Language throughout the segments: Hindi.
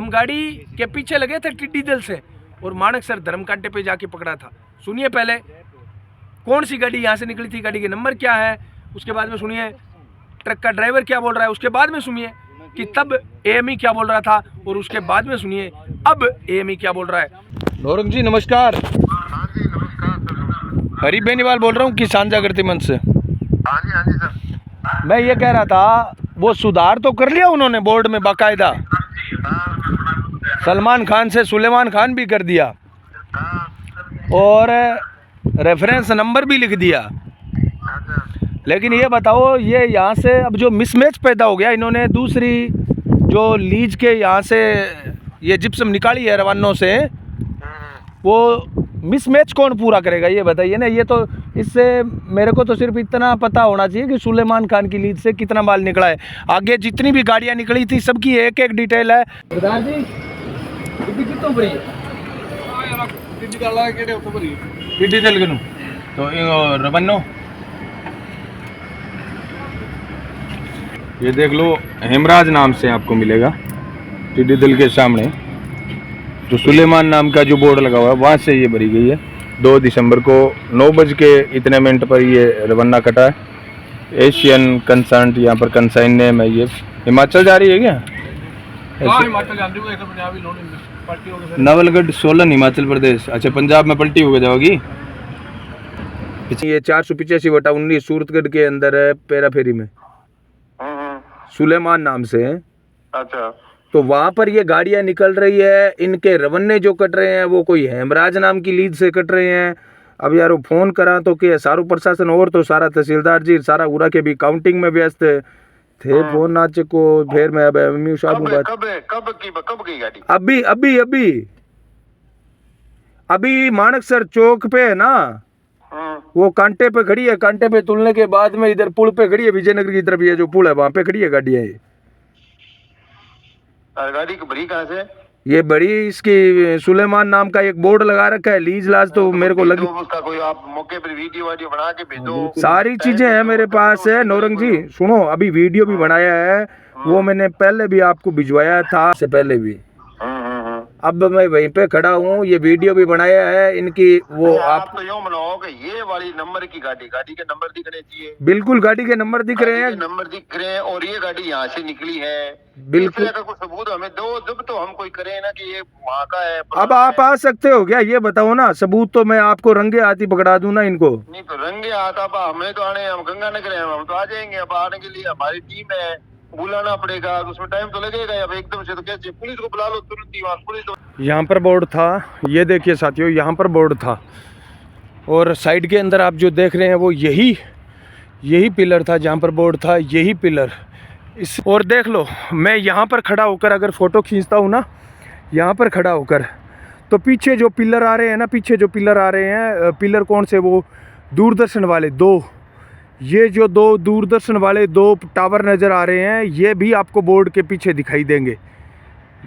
हम गाड़ी के पीछे लगे थे टिड्डी दल से और माणकसर धर्मकांटे पे जाके पकड़ा था। सुनिए पहले कौन सी गाड़ी यहाँ से निकली थी, गाड़ी के नंबर क्या है, उसके बाद में सुनिए ट्रक का ड्राइवर क्या बोल रहा है, उसके बाद में सुनिए कि तब एएमई क्या बोल रहा था और उसके बाद में सुनिए अब एएमई क्या बोल रहा है। नौरंग जी नमस्कार। हाँ जी नमस्कार। हरी बेनीवाल बोल रहा हूँ किसान जागृति मंच से। हाँ जी सर। मैं ये कह रहा था वो सुधार तो कर लिया उन्होंने बोर्ड में बाकायदा, सलमान खान से सुलेमान खान भी कर दिया और रेफरेंस नंबर भी लिख दिया। लेकिन ये बताओ ये यहाँ से अब जो मिसमैच पैदा हो गया, इन्होंने दूसरी जो लीज के यहाँ से ये जिप्सम निकाली है रवानों से, वो मिसमैच कौन पूरा करेगा ये बताइए ना। ये तो इससे मेरे को तो सिर्फ इतना पता होना चाहिए कि सुलेमान खान की लीज से कितना माल निकला है। आगे जितनी भी गाड़ियाँ निकली थी सबकी एक एक डिटेल है। सरदार जी कितना भरी है तो रवानो ये देख लो, हेमराज नाम से आपको मिलेगा टिड्डी दल के सामने, जो सुलेमान नाम का जो बोर्ड लगा हुआ है वहाँ से ये भरी गई है। 2 दिसंबर को 9:00 पर ये रवाना कटा है। एशियन कंसर्न यहाँ पर कंसाइन नेम है। ये हिमाचल जा रही है क्या? हिमाचल जा रही है, नवलगढ़ सोलन हिमाचल प्रदेश। अच्छा पंजाब में पलटी होकर जाओगी। ये 485/19 सूरतगढ़ के अंदर है, पेरा फेरी में सुलेमान नाम से। अच्छा तो वहाँ पर ये गाड़ियाँ निकल रही है, इनके रवन्ने जो कट रहे हैं वो कोई हेमराज नाम की लीज से कट रहे हैं। अब यार वो फ़ोन करा तो क्या सारू प्रशासन और तो सारा तहसीलदार जी सारा उरा के भी काउंटिंग में व्यस्त थे। फोन नाच को फिर मैं अब एमयू साहब कब की गाड़ी? अभी माणकसर चौक पे है ना, वो कांटे पे खड़ी है। कांटे पे तुलने के बाद में इधर पुल पे खड़ी है, विजयनगर की तरफ ये जो पुल है वहाँ पे खड़ी है गाड़ियाँ। गाड़ी की बड़ी कहाँ से? ये बड़ी इसकी सुलेमान नाम का एक बोर्ड लगा रखा है, लीज लाज तो मेरे को लगी। उसका कोई आप मौके पर वीडियो बना के भेजो। सारी चीजें हैं मेरे पास है। नौरंग जी सुनो, अभी वीडियो भी बनाया है, वो मैंने पहले भी आपको भिजवाया था से पहले भी। अब मैं वहीं पे खड़ा हूँ, ये वीडियो भी बनाया है इनकी। वो आप तो यूं बनाओ कि ये वाली नंबर की गाड़ी के नंबर दिखने चाहिए। बिल्कुल गाड़ी के नंबर दिख रहे हैं, नंबर दिख रहे हैं और ये गाड़ी यहाँ से निकली है। बिल्कुल का कोई सबूत हमें दो, जब तो हम कोई करें ना कि ये वहाँ का है। अब आप आ सकते हो क्या ये बताओ ना, सबूत तो मैं आपको रंगे हाथ ही पकड़ा दूं ना इनको। नहीं तो रंगे हाथ आप हमें तो आने, हम गंगानगर हैं, हम तो आ जाएंगे। अब आने के लिए हमारी टीम है, बुलाना पड़ेगा तो उसमें टाइम तो लगेगा। अब एकदम से तो कैसे पुलिस को बुला लो तुरंत ही, पुलिस तो। यहाँ पर बोर्ड था, ये देखिए साथियों, यहाँ पर बोर्ड था और साइड के अंदर आप जो देख रहे हैं वो यही पिलर था जहाँ पर बोर्ड था, यही पिलर इस। और देख लो मैं यहाँ पर खड़ा होकर अगर फ़ोटो खींचता हूँ ना, यहाँ पर खड़ा होकर, तो पीछे जो पिलर आ रहे हैं ना, पीछे जो पिलर आ रहे हैं, पिलर कौन से, वो दूरदर्शन वाले 2, ये जो 2 दूरदर्शन वाले 2 टावर नज़र आ रहे हैं, ये भी आपको बोर्ड के पीछे दिखाई देंगे।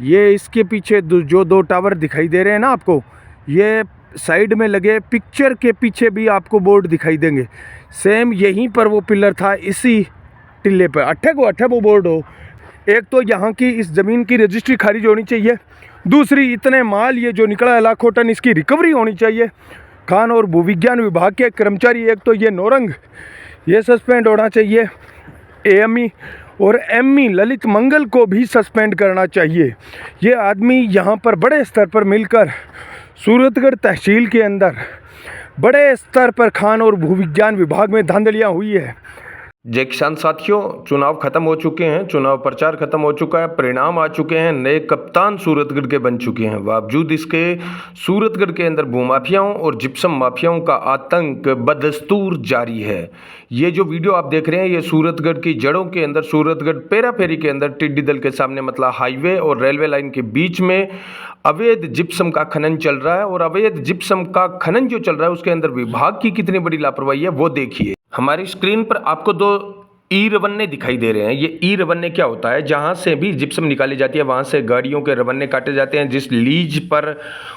ये इसके पीछे जो 2 टावर दिखाई दे रहे हैं ना आपको, ये साइड में लगे पिक्चर के पीछे भी आपको बोर्ड दिखाई देंगे। सेम यहीं पर वो पिलर था, इसी टिल्ले पर। अट्ठे वो बोर्ड हो। एक तो यहाँ की इस ज़मीन की रजिस्ट्री खारिज होनी चाहिए, दूसरी इतने माल ये जो निकला है लाखों टन, इसकी रिकवरी होनी चाहिए। खान और भूविज्ञान विभाग के कर्मचारी, एक तो ये नौरंग, ये सस्पेंड होना चाहिए। एएमई और एमई ललित मंगल को भी सस्पेंड करना चाहिए। ये आदमी यहाँ पर बड़े स्तर पर मिलकर सूरतगढ़ तहसील के अंदर बड़े स्तर पर खान और भूविज्ञान विभाग में धांधलियाँ हुई है। जय किसान साथियों, चुनाव खत्म हो चुके हैं, चुनाव प्रचार खत्म हो चुका है, परिणाम आ चुके हैं, नए कप्तान सूरतगढ़ के बन चुके हैं। बावजूद इसके सूरतगढ़ के अंदर भूमाफियाओं और जिप्सम माफियाओं का आतंक बदस्तूर जारी है। ये जो वीडियो आप देख रहे हैं, ये सूरतगढ़ की जड़ों के अंदर, सूरतगढ़ पेरा फेरी के अंदर टिड्डी दल के सामने मतलब हाईवे और रेलवे लाइन के बीच में अवैध जिप्सम का खनन चल रहा है। और अवैध जिप्सम का खनन जो चल रहा है उसके अंदर विभाग की कितनी बड़ी लापरवाही है वो देखिए। हमारी स्क्रीन पर आपको 2 ई रवन्ने दिखाई दे रहे हैं। ये ई रवन्ने क्या होता है? जहाँ से भी जिप्सम निकाली जाती है वहाँ से गाड़ियों के रवन्ने काटे जाते हैं। जिस लीज पर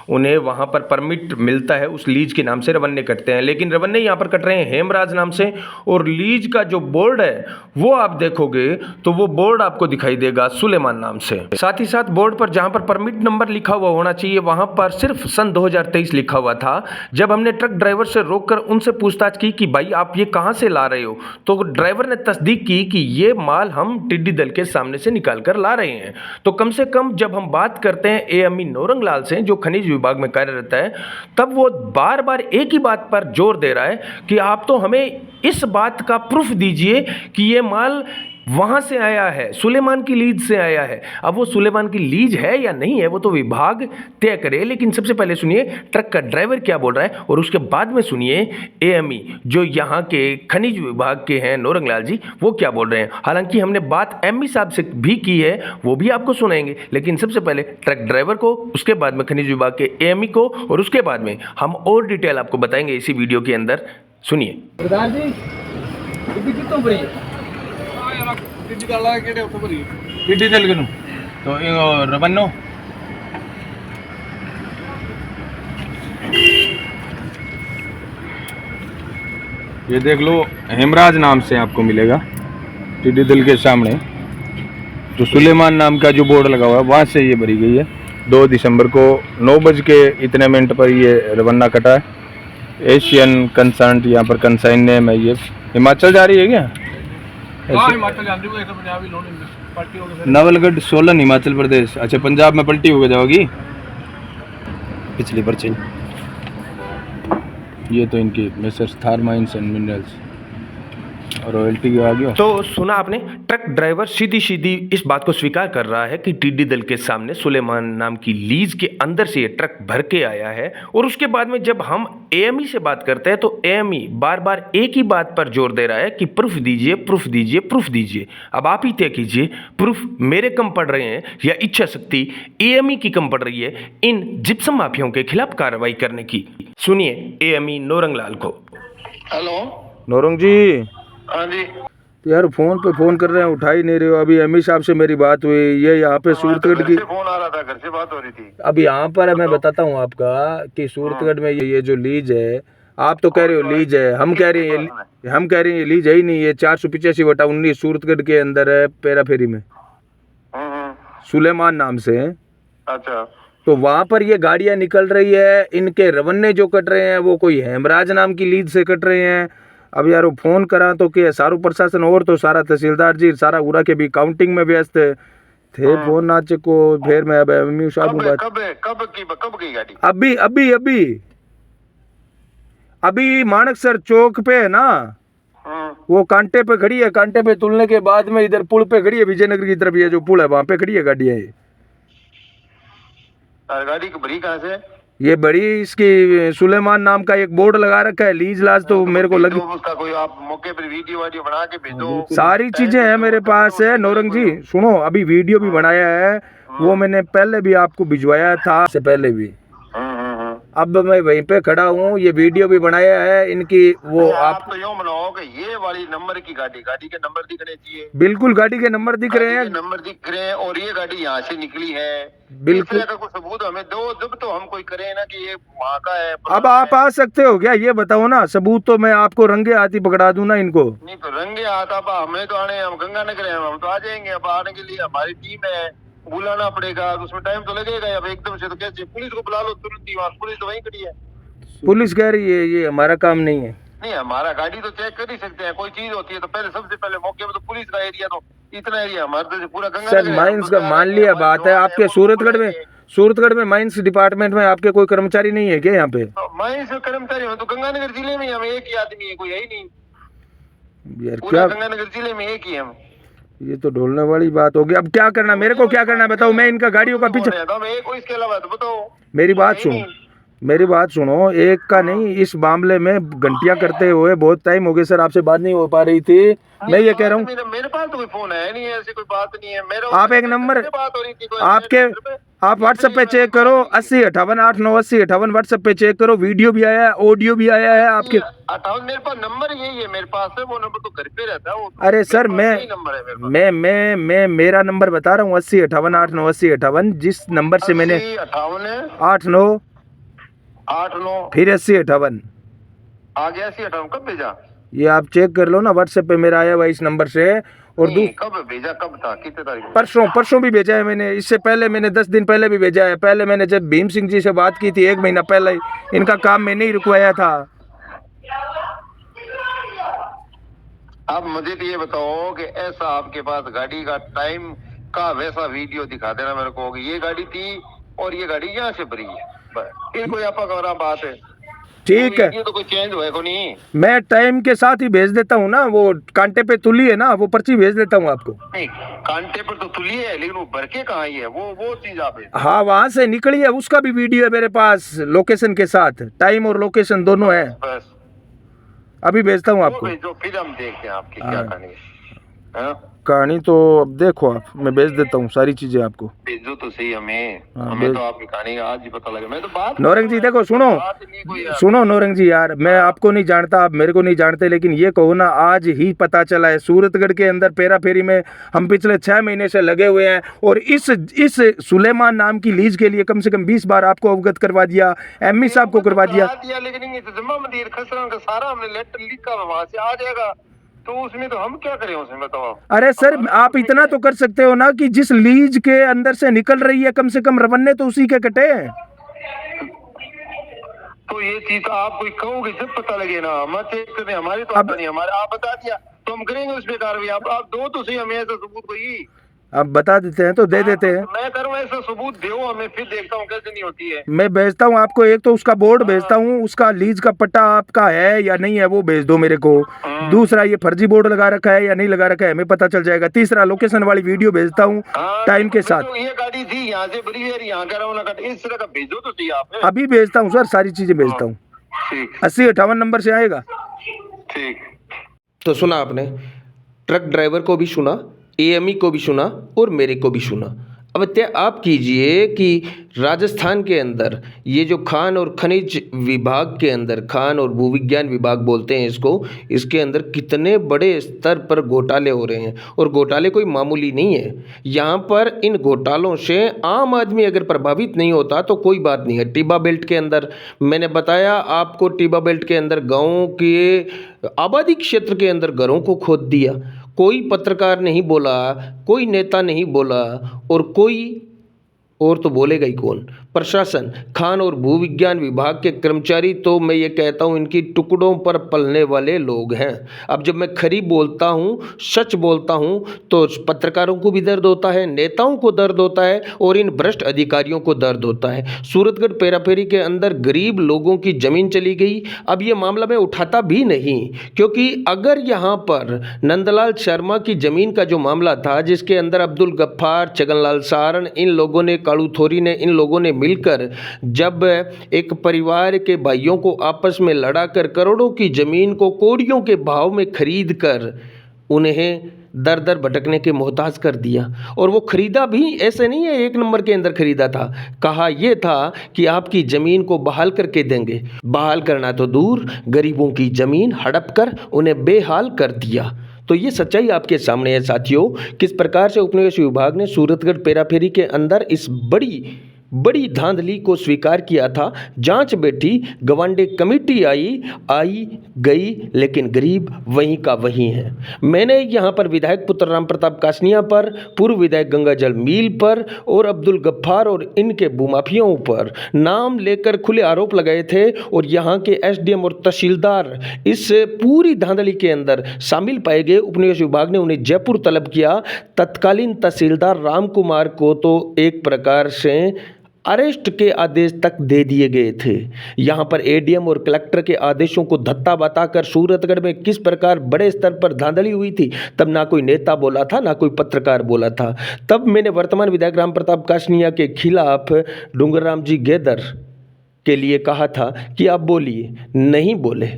उन्हें वहाँ पर परमिट मिलता है उस लीज के नाम से रवन्ने कटते हैं। लेकिन रवन्ने यहाँ पर कट रहे हैं हेमराज नाम से, और लीज का जो बोर्ड है वो आप देखोगे तो वो बोर्ड आपको दिखाई देगा सुलेमान नाम से। साथ ही साथ बोर्ड पर जहाँ पर परमिट नंबर लिखा हुआ होना चाहिए वहाँ पर सिर्फ सन 2023 लिखा हुआ था। जब हमने ट्रक ड्राइवर से रोककर उनसे पूछताछ की कि भाई आप ये कहाँ से ला रहे हो, तो ड्राइवर ने तस्दीक की कि ये माल हम टिड्डी दल के सामने से निकाल कर ला रहे हैं। तो कम से कम जब हम बात करते हैं एएमई नौरंग लाल से जो खनिज विभाग में कार्यरत है, तब वो बार बार एक ही बात पर जोर दे रहा है कि आप तो हमें इस बात का प्रूफ दीजिए कि ये माल वहाँ से आया है, सुलेमान की लीज से आया है। अब वो सुलेमान की लीज है या नहीं है वो तो विभाग तय करे, लेकिन सबसे पहले सुनिए ट्रक का ड्राइवर क्या बोल रहा है और उसके बाद में सुनिए एएमई जो यहाँ के खनिज विभाग के हैं नौरंग लाल जी, वो क्या बोल रहे हैं। हालांकि हमने बात एमई साहब से भी की है, वो भी आपको सुनाएंगे, लेकिन सबसे पहले ट्रक ड्राइवर को, उसके बाद में खनिज विभाग के एएमई को, और उसके बाद में हम और डिटेल आपको बताएंगे इसी वीडियो के अंदर। सुनिए। सरदार जी कितों भरी टिड्डी दल के तो रवन्नो ये देख लो, हेमराज नाम से आपको मिलेगा टिड्डी दल के सामने। तो सुलेमान नाम का जो बोर्ड लगा हुआ है वहाँ से ये भरी गई है। 2 दिसंबर को 9 बज के इतने मिनट पर ये रवन्ना कटा है। एशियन कंसर्ट यहाँ पर कंसाइन नेम है। ये हिमाचल जा रही है क्या? हिमाचल जा रही है, पंजाब ही लोन पलटी हो गई। नवलगढ़ सोलन हिमाचल प्रदेश। अच्छा, पंजाब में पलटी होकर जाओगी पिछली पर्ची। ये तो इनकी messrs Thar mines and minerals royalty आ गया। तो सुना आपने, ट्रक ड्राइवर सीधी सीधी इस बात को स्वीकार कर रहा है कि टिड्डी दल के सामने सुलेमान नाम की लीज के अंदर से ये ट्रक भर के आया है। और उसके बाद में जब हम एएमई से बात करते हैं तो एएमई बार बार एक ही बात पर जोर दे रहा है कि प्रूफ दीजिए, प्रूफ दीजिए, प्रूफ दीजिए। अब आप ही तय कीजिए, प्रूफ मेरे कम पड़ रहे हैं या इच्छा शक्ति एएमई की कम पड़ रही है इन जिप्सम माफियाओं के खिलाफ कार्रवाई करने की। सुनिए एएमई नौरंग लाल को। हेलो नौरंग जी। हाँ जी। तो यार फोन पे फोन कर रहे हैं, उठा ही नहीं रहे हो। अभी एमई साहब से मेरी बात हुई, ये यहाँ पे सूरतगढ़ की फोन आ रहा था, घर से बात हो रही थी। अब यहाँ पर मैं बताता हूँ आपका कि सूरतगढ़ में ये जो लीज है, आप तो कह रहे हो लीज है, हम कह रहे हैं ये लीज है ही नहीं। ये 485/19 सूरतगढ़ के अंदर है, पेरा फेरी में सुलेमान नाम से। अच्छा, तो वहाँ पर ये गाड़ियाँ निकल रही है, इनके रवन्ने जो कट रहे हैं वो कोई हेमराज नाम की लीज से कट रहे हैं। अब यार वो फोन करा तो क्या सारू प्रशासन और तो सारा तहसीलदार जी सारा उड़ा के भी काउंटिंग में व्यस्त थे। फोन नाचे को फिर मैं अब एमयू साहब कब की गाड़ी? अभी मानकसर चौक पे है ना, वो कांटे पे खड़ी है। कांटे पे तुलने के बाद में इधर पुल पे खड़ी है, विजयनगर की तरफ ये जो पुल है वहाँ पे खड़ी है गाड़ियाँ। ये गाड़ी की भरी कहाँ से? ये बड़ी इसकी सुलेमान नाम का एक बोर्ड लगा रखा है, लीज लाज तो मेरे को लगी। उसका कोई आप मौके पर वीडियो बना के भेजो। सारी चीजें हैं मेरे पास है नौरंग जी। सुनो, अभी वीडियो भी बनाया है, वो मैंने पहले भी आपको भिजवाया था, से पहले भी। अब मैं वहीं पे खड़ा हूँ, ये वीडियो भी बनाया है इनकी। वो आप तो यूं बनाओ कि ये वाली नंबर की गाड़ी के नंबर दिखने चाहिए। बिल्कुल गाड़ी के नंबर दिख रहे हैं, नंबर दिख रहे हैं, और ये गाड़ी यहाँ से निकली है। बिल्कुल। का कोई सबूत हमें दो, जब तो हम कोई करें ना कि ये वहाँ का है। अब आप आ सकते हो क्या, ये बताओ ना। सबूत तो मैं आपको रंगे हाथ ही पकड़ा दूं ना इनको। नहीं तो रंगे हाथ आप हमें तो आने, हम गंगानगर हैं, हम तो आ जाएंगे। अब आने के लिए हमारी टीम है, बुलाना पड़ेगा, तो उसमें टाइम तो लगेगा। अब एकदम से तो कैसे? पुलिस को बुला लो तुरंत ही, वहाँ पुलिस तो वहीं खड़ी है। पुलिस कह रही है ये हमारा काम नहीं है। नहीं, हमारा गाड़ी तो चेक कर ही सकते हैं। कोई चीज होती है तो पहले सबसे पहले मौके में तो पुलिस का एरिया, तो इतना एरिया हमारे तो पूरा गंगा सर माइंस का मान लिया बात है। आपके सूरतगढ़ में माइंस डिपार्टमेंट में आपके कोई कर्मचारी नहीं है क्या यहाँ पे? माइंस कर्मचारी हो तो गंगानगर जिले में हमें एक ही आदमी है, कोई है ही नहीं यार। पूरा क्या गंगानगर जिले में एक ही है हम। ये तो ढोलने वाली बात होगी। अब क्या करना, मेरे को क्या करना बताओ। मैं इनका गाड़ियों का पीछे, इसके अलावा तो बताओ। मेरी बात सुनो, एक का नहीं, इस मामले में घंटिया करते हुए बहुत टाइम हो गया सर, आपसे बात नहीं हो पा रही थी। मैं ये कह रहा हूँ, मेरे पास तो कोई फोन है नहीं, ऐसी कोई बात नहीं है। मेरा आप एक नंबर, आप व्हाट्सएप पे चेक करो 8058898058 व्हाट्सएप पे चेक करो, वीडियो भी आया है, ऑडियो भी आया है आपके। 58 मेरे पास नंबर यही है, मेरे पास है वो नंबर, तो घर पे रहता है वो। अरे सर मेरे पास यही नंबर है मेरे पास। मैं मेरा नंबर बता रहा हूँ 8058898058, जिस नंबर से मैंने 58 है 89 89 फिर 8058 आ गया 58 कब भेजा? ये आप चेक कर लो ना, व्हाट्सएप पे मेरा आया हुआ इस नंबर से। और नहीं, कब भेजा, कब था, कितने तारीख को? परसों भी भेजा है मैंने, इससे पहले मैंने 10 दिन पहले भी भेजा है। पहले मैंने जब भीम सिंह जी से बात की थी 1 महीना पहले ही, इनका काम मैंने ही रुकवाया था। अब मुझे तो ये बताओ कि ऐसा आपके पास गाड़ी का टाइम का वैसा वीडियो दिखा देना मेरे को कि ये गाड़ी थी और ये गाड़ी यहाँ से भरी है, फिर कोई आपका गौरा बात है। ठीक है, ये तो कोई चेंज हुआ को नहीं। मैं टाइम के साथ ही भेज देता हूँ ना, वो कांटे पे तुली है ना, वो पर्ची भेज देता हूँ आपको। नहीं, कांटे पर तो तुली है लेकिन वो भर के कहाँ ही है, वो चीज आप है। हाँ, वहाँ से निकली है, उसका भी वीडियो है मेरे पास, लोकेशन के साथ, टाइम और लोकेशन दोनों है। बस अभी भेजता हूँ वो आपको। भेजो, फिर हम देखते हैं आपकी क्या हाँ। कहानी है। हाँ? कहानी तो अब देखो आप, मैं भेज देता हूँ सारी चीजें आपको। भेजो तो सही हमें, हाँ, हमें तो आपकी कहानी का आज ही पता लगा। मैं तो बात नौरंग जी देखो, सुनो नौरंग जी यार, मैं आपको नहीं जानता, आप मेरे को नहीं जानते, लेकिन ये कहो ना, आज ही पता चला है सूरतगढ़ के अंदर पेरा फेरी में हम पिछले 6 महीने से लगे हुए हैं, और इस सुलेमान नाम की लीज के लिए कम से कम 20 बार आपको अवगत करवा दिया, एमई साहब को करवा दिया। लेकिन ये जमा मंदिर खसरा का सारा हमने लेटर लिखा, वहां से आ जाएगा, तो उसमें तो हम क्या करें उसमें, बताओ। अरे सर, आप इतना तो कर सकते हो ना कि जिस लीज के अंदर से निकल रही है कम से कम रवन्ने तो उसी के कटे हैं। तो ये चीज तो आप कोई कहोगे जब पता लगे ना, हम चेक करते, हमारी तो अब नहीं, हमारे आप बता दिया तो हम करेंगे उस पे कार्रवाई। आप दो तो सही हमें ऐसा सबूत कोई। अब बता देते हैं तो दे देते हैं। मैं करूँ ऐसा सबूत दो हमें, फिर देखता हूँ कैसे नहीं होती है। मैं भेजता हूँ आपको, एक तो उसका बोर्ड भेजता हूँ, उसका लीज का पट्टा आपका है या नहीं है वो भेज दो मेरे को। दूसरा, ये फर्जी बोर्ड लगा रखा है या नहीं लगा रखा है हमें पता चल जाएगा। तीसरा, लोकेशन वाली वीडियो भेजता हूँ टाइम के साथ। ये गाड़ी थी यहाँ से बड़ी है, यहाँ का रवाना कट, इस तरह का भेजो तो सही आप। अभी भेजता हूँ सर, सारी चीजें भेजता हूँ। 8058 नंबर से आएगा। ठीक। तो सुना आपने, ट्रक ड्राइवर को भी सुना, एएमई को भी सुना और मेरे को भी सुना। अब तय आप कीजिए कि राजस्थान के अंदर ये जो खान और खनिज विभाग के अंदर, खान और भूविज्ञान विभाग बोलते हैं इसको, इसके अंदर कितने बड़े स्तर पर घोटाले हो रहे हैं। और घोटाले कोई मामूली नहीं है। यहाँ पर इन घोटालों से आम आदमी अगर प्रभावित नहीं होता तो कोई बात नहीं है। टिब्बा बेल्ट के अंदर मैंने बताया आपको, टिब्बा बेल्ट के अंदर गाँव के आबादी क्षेत्र के अंदर घरों को खोद दिया। कोई पत्रकार नहीं बोला, कोई नेता नहीं बोला, और कोई और तो बोलेगा ही कौन? प्रशासन, खान और भूविज्ञान विभाग के कर्मचारी तो मैं ये कहता हूँ इनकी टुकड़ों पर पलने वाले लोग हैं। अब जब मैं खरी बोलता हूँ, सच बोलता हूँ, तो पत्रकारों को भी दर्द होता है, नेताओं को दर्द होता है और इन भ्रष्ट अधिकारियों को दर्द होता है। सूरतगढ़ पेराफेरी के अंदर गरीब लोगों की ज़मीन चली गई। अब ये मामला मैं उठाता भी नहीं, क्योंकि अगर यहाँ पर नंदलाल शर्मा की ज़मीन का जो मामला था, जिसके अंदर अब्दुल गफ्फार, छगनलाल सारण, इन लोगों ने, कालू थोरी ने, इन लोगों ने मिलकर जब एक परिवार के भाइयों को आपस में लड़ाकर करोड़ों की ज़मीन को कौड़ियों के भाव में खरीद कर उन्हें दर दर भटकने के मोहताज कर दिया। और वो खरीदा भी ऐसे नहीं है 1 नंबर के अंदर खरीदा था, कहा यह था कि आपकी ज़मीन को बहाल करके देंगे। बहाल करना तो दूर, गरीबों की ज़मीन हड़प कर उन्हें बेहाल कर दिया। तो ये सच्चाई आपके सामने है साथियों, किस प्रकार से उपनिवेश विभाग ने सूरतगढ़ पेराफेरी के अंदर इस बड़ी धांधली को स्वीकार किया था। जांच बैठी, गवांडे कमेटी आई गई, लेकिन गरीब वहीं का वहीं है। मैंने यहाँ पर विधायक पुत्र राम प्रताप कासनिया पर, पूर्व विधायक गंगाजल मील पर और अब्दुल गफ्फार और इनके भूमाफियों पर नाम लेकर खुले आरोप लगाए थे, और यहाँ के एसडीएम और तहसीलदार इस पूरी धांधली के अंदर शामिल पाए गए। उपनिवेश विभाग ने उन्हें जयपुर तलब किया। तत्कालीन तहसीलदार राम कुमार को तो एक प्रकार से अरेस्ट के आदेश तक दे दिए गए थे। यहाँ पर एडीएम और कलेक्टर के आदेशों को धत्ता बताकर सूरतगढ़ में किस प्रकार बड़े स्तर पर धांधली हुई थी, तब ना कोई नेता बोला था, ना कोई पत्रकार बोला था। तब मैंने वर्तमान विधायक राम प्रताप कासनिया के खिलाफ डूंगरराम जी गेदर के लिए कहा था कि आप बोलिए, नहीं बोले।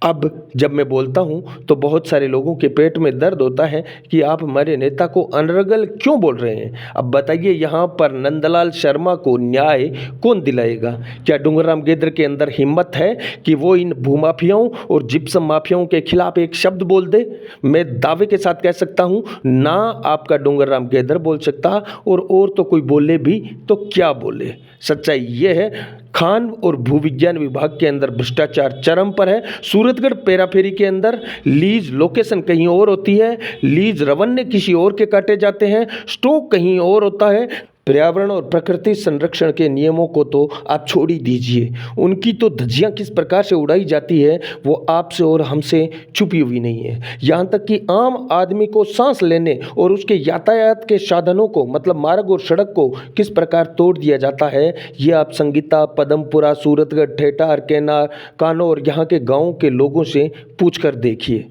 अब जब मैं बोलता हूँ तो बहुत सारे लोगों के पेट में दर्द होता है कि आप हमारे नेता को अनर्गल क्यों बोल रहे हैं। अब बताइए, यहाँ पर नंदलाल शर्मा को न्याय कौन दिलाएगा? क्या डूंगरराम गेद्र के अंदर हिम्मत है कि वो इन भूमाफियाओं और जिप्सम माफियाओं के खिलाफ एक शब्द बोल दे? मैं दावे के साथ कह सकता हूँ, ना आपका डूंगरराम गेद्र बोल सकता और तो कोई बोले भी तो क्या बोले। सच्चाई ये है, खान और भूविज्ञान विभाग के अंदर भ्रष्टाचार चरम पर है। सूरतगढ़ पेराफेरी के अंदर लीज लोकेशन कहीं और होती है, लीज रवन्य किसी और के काटे जाते हैं, स्टॉक कहीं और होता है। पर्यावरण और प्रकृति संरक्षण के नियमों को तो आप छोड़ ही दीजिए, उनकी तो धज्जियां किस प्रकार से उड़ाई जाती है वो आपसे और हमसे छुपी हुई नहीं है। यहाँ तक कि आम आदमी को सांस लेने और उसके यातायात के साधनों को, मतलब मार्ग और सड़क को किस प्रकार तोड़ दिया जाता है, ये आप संगीता, पदमपुरा, सूरतगढ़, ठेठार, केनार, कानौर यहाँ के गाँव के लोगों से पूछ कर देखिए।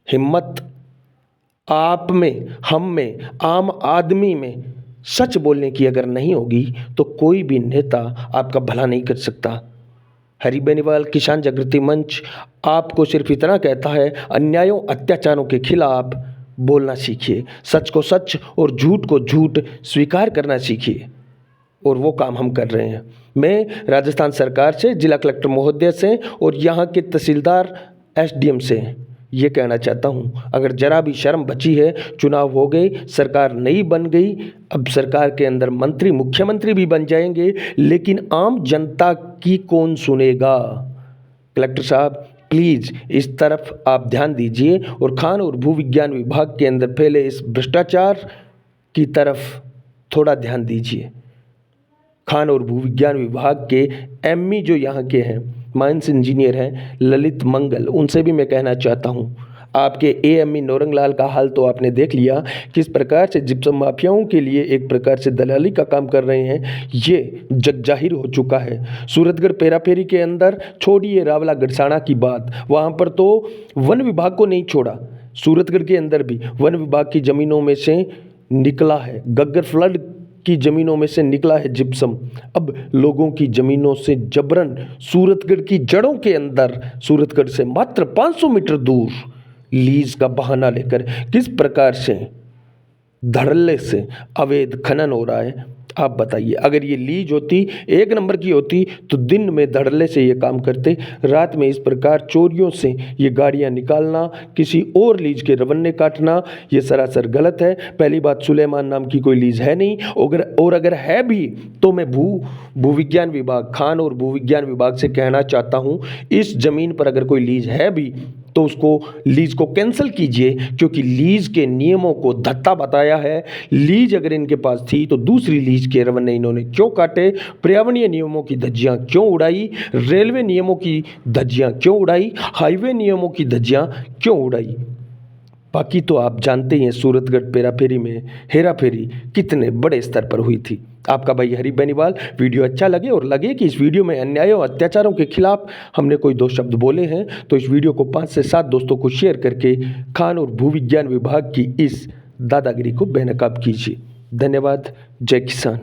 हिम्मत आप में, हम में, आम आदमी में सच बोलने की अगर नहीं होगी तो कोई भी नेता आपका भला नहीं कर सकता। हरि बेनीवाल किसान जागृति मंच आपको सिर्फ इतना कहता है, अन्यायों अत्याचारों के खिलाफ बोलना सीखिए, सच को सच और झूठ को झूठ स्वीकार करना सीखिए, और वो काम हम कर रहे हैं। मैं राजस्थान सरकार से, जिला कलेक्टर महोदय से और यहाँ के तहसीलदार SDM से ये कहना चाहता हूँ, अगर जरा भी शर्म बची है, चुनाव हो गए, सरकार नई बन गई, अब सरकार के अंदर मंत्री, मुख्यमंत्री भी बन जाएंगे, लेकिन आम जनता की कौन सुनेगा? कलेक्टर साहब प्लीज़ इस तरफ आप ध्यान दीजिए और खान और भूविज्ञान विभाग के अंदर फैले इस भ्रष्टाचार की तरफ थोड़ा ध्यान दीजिए। खान और भूविज्ञान विभाग के ME जो यहाँ के हैं, माइंस इंजीनियर हैं ललित मंगल, उनसे भी मैं कहना चाहता हूँ, आपके AME नौरंगलाल का हाल तो आपने देख लिया, किस प्रकार से जिप्सम माफियाओं के लिए एक प्रकार से दलाली का काम कर रहे हैं, ये जग जाहिर हो चुका है। सूरतगढ़ पेराफेरी के अंदर छोड़िए रावला गड़साना की बात, वहाँ पर तो वन विभाग को नहीं छोड़ा, सूरतगढ़ के अंदर भी वन विभाग की ज़मीनों में से निकला है, गग्गर फ्लड की ज़मीनों में से निकला है जिप्सम। अब लोगों की ज़मीनों से जबरन सूरतगढ़ की जड़ों के अंदर, सूरतगढ़ से मात्र 500 मीटर दूर लीज का बहाना लेकर किस प्रकार से धड़ल्ले से अवैध खनन हो रहा है। आप बताइए, अगर ये लीज होती, एक नंबर की होती, तो दिन में धड़ल्ले से ये काम करते, रात में इस प्रकार चोरियों से ये गाड़ियां निकालना, किसी और लीज के रवन्ने काटना, ये सरासर गलत है। पहली बात, सुलेमान नाम की कोई लीज है नहीं, और अगर है भी तो मैं भूविज्ञान विभाग, खान और भूविज्ञान विभाग से कहना चाहता हूँ, इस ज़मीन पर अगर कोई लीज है भी तो उसको लीज को कैंसिल कीजिए, क्योंकि लीज के नियमों को धत्ता बताया है। लीज अगर इनके पास थी तो दूसरी लीज के रवन्ने इन्होंने क्यों काटे, पर्यावरणीय नियमों की धज्जियां क्यों उड़ाई, रेलवे नियमों की धज्जियां क्यों उड़ाई, हाईवे नियमों की धज्जियां क्यों उड़ाई। बाकी तो आप जानते ही हैं सूरतगढ़ पेराफेरी में हेराफेरी कितने बड़े स्तर पर हुई थी। आपका भाई हरि बेनीवाल, वीडियो अच्छा लगे और लगे कि इस वीडियो में अन्यायों अत्याचारों के खिलाफ हमने कोई 2 शब्द बोले हैं, तो इस वीडियो को 5 से 7 दोस्तों को शेयर करके खान और भूविज्ञान विभाग की इस दादागिरी को बेनकाब कीजिए। धन्यवाद। जय किसान।